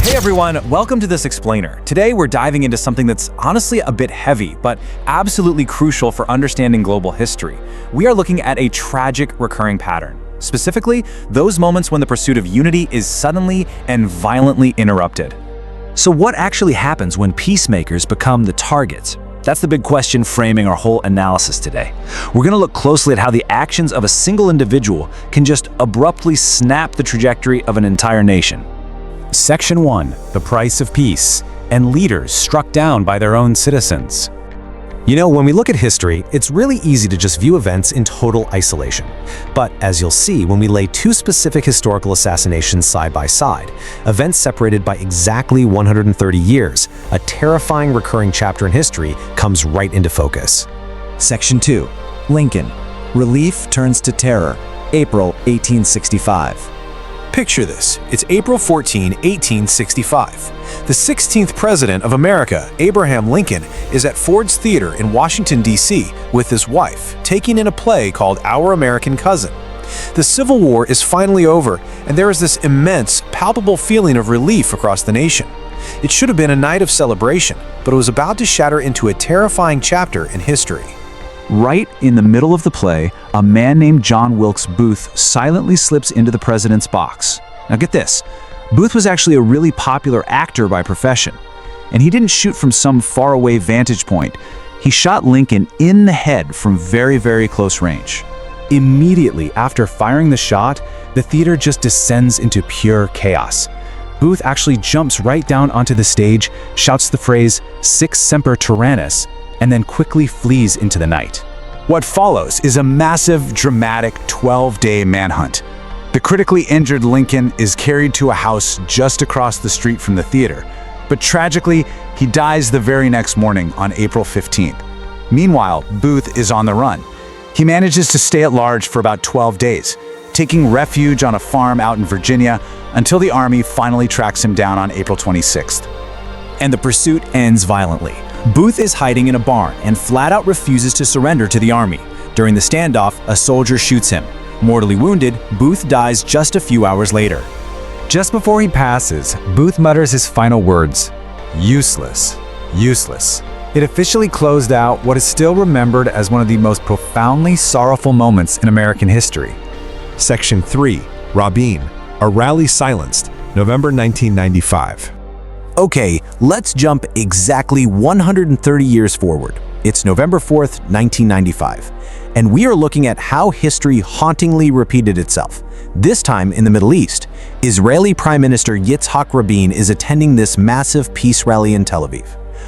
Hey everyone, welcome to this explainer. Today we're diving into something that's honestly a bit heavy, but absolutely crucial for understanding global history. We are looking at a tragic recurring pattern. Specifically, those moments when the pursuit of unity is suddenly and violently interrupted. So what actually happens when peacemakers become the targets? That's the big question framing our whole analysis today. We're going to look closely at how the actions of a single individual can just abruptly snap the trajectory of an entire nation. Section 1, the price of peace, and leaders struck down by their own citizens. You know, when we look at history, it's really easy to just view events in total isolation. But as you'll see, when we lay two specific historical assassinations side by side, events separated by exactly 130 years, a terrifying recurring chapter in history comes right into focus. Section 2, Lincoln. Relief turns to terror. April 1865. Picture this. It's April 14, 1865. The 16th President of America, Abraham Lincoln, is at Ford's Theater in Washington, D.C. with his wife, taking in a play called Our American Cousin. The Civil War is finally over, and there is this immense, palpable feeling of relief across the nation. It should have been a night of celebration, but it was about to shatter into a terrifying chapter in history. Right in the middle of the play, a man named John Wilkes Booth silently slips into the president's box. Now get this, Booth was actually a really popular actor by profession, and he didn't shoot from some faraway vantage point. He shot Lincoln in the head from very, very close range. Immediately after firing the shot, the theater just descends into pure chaos. Booth actually jumps right down onto the stage, shouts the phrase, "Sic semper tyrannis," and then quickly flees into the night. What follows is a massive, dramatic 12-day manhunt. The critically injured Lincoln is carried to a house just across the street from the theater, but tragically, he dies the very next morning on April 15th. Meanwhile, Booth is on the run. He manages to stay at large for about 12 days, taking refuge on a farm out in Virginia until the army finally tracks him down on April 26th. And the pursuit ends violently. Booth is hiding in a barn and flat out refuses to surrender to the army. During the standoff, a soldier shoots him. Mortally wounded, Booth dies just a few hours later. Just before he passes, Booth mutters his final words, "Useless, useless." It officially closed out what is still remembered as one of the most profoundly sorrowful moments in American history. Section 3, Rabin, a rally silenced, November 1995. Okay, let's jump exactly 130 years forward. It's November 4th, 1995, and we are looking at how history hauntingly repeated itself. This time in the Middle East, Israeli Prime Minister Yitzhak Rabin is attending this massive peace rally in Tel Aviv.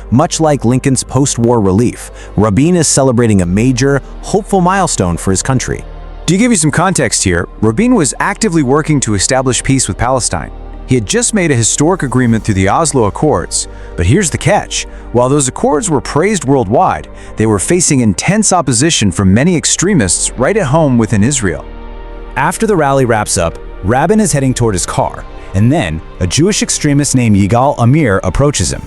Much like Lincoln's post-war relief, Rabin is celebrating a major, hopeful milestone for his country. To give you some context here, Rabin was actively working to establish peace with Palestine. He had just made a historic agreement through the Oslo Accords. But here's the catch. While those accords were praised worldwide, they were facing intense opposition from many extremists right at home within Israel. After the rally wraps up, Rabin is heading toward his car, and then a Jewish extremist named Yigal Amir approaches him.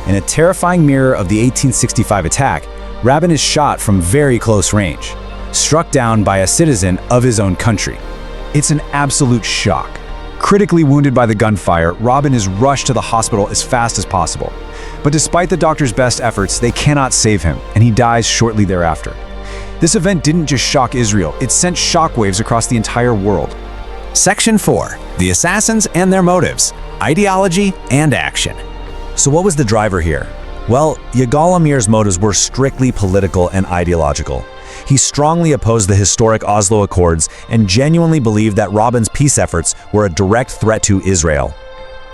In a terrifying mirror of the 1865 attack, Rabin is shot from very close range, struck down by a citizen of his own country. It's an absolute shock. Critically wounded by the gunfire, Rabin is rushed to the hospital as fast as possible. But despite the doctor's best efforts, they cannot save him, and he dies shortly thereafter. This event didn't just shock Israel, it sent shockwaves across the entire world. Section 4, the assassins and their motives, ideology and action. So what was the driver here? Well, Yigal Amir's motives were strictly political and ideological. He strongly opposed the historic Oslo Accords and genuinely believed that Rabin's peace efforts were a direct threat to Israel.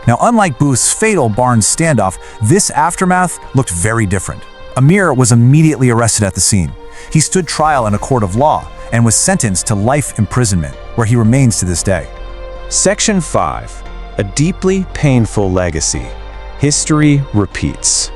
Now, unlike Booth's fatal barn standoff, this aftermath looked very different. Amir was immediately arrested at the scene. He stood trial in a court of law and was sentenced to life imprisonment, where he remains to this day. Section 5, a deeply painful legacy. History repeats.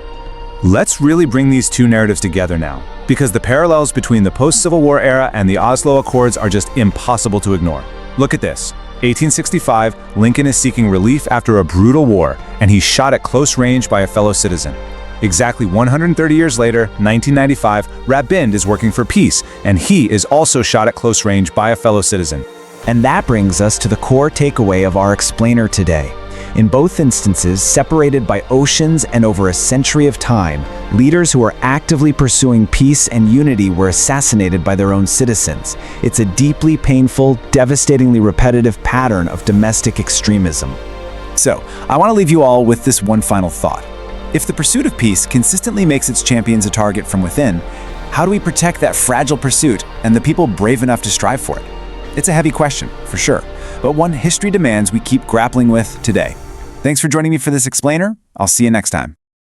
Let's really bring these two narratives together now, because the parallels between the post-Civil War era and the Oslo Accords are just impossible to ignore. Look at this. 1865, Lincoln is seeking relief after a brutal war, and he's shot at close range by a fellow citizen. Exactly 130 years later, 1995, Rabin is working for peace, and he is also shot at close range by a fellow citizen. And that brings us to the core takeaway of our explainer today. In both instances, separated by oceans and over a century of time, leaders who were actively pursuing peace and unity were assassinated by their own citizens. It's a deeply painful, devastatingly repetitive pattern of domestic extremism. So, I want to leave you all with this one final thought. If the pursuit of peace consistently makes its champions a target from within, how do we protect that fragile pursuit and the people brave enough to strive for it? It's a heavy question, for sure, but one history demands we keep grappling with today. Thanks for joining me for this explainer. I'll see you next time.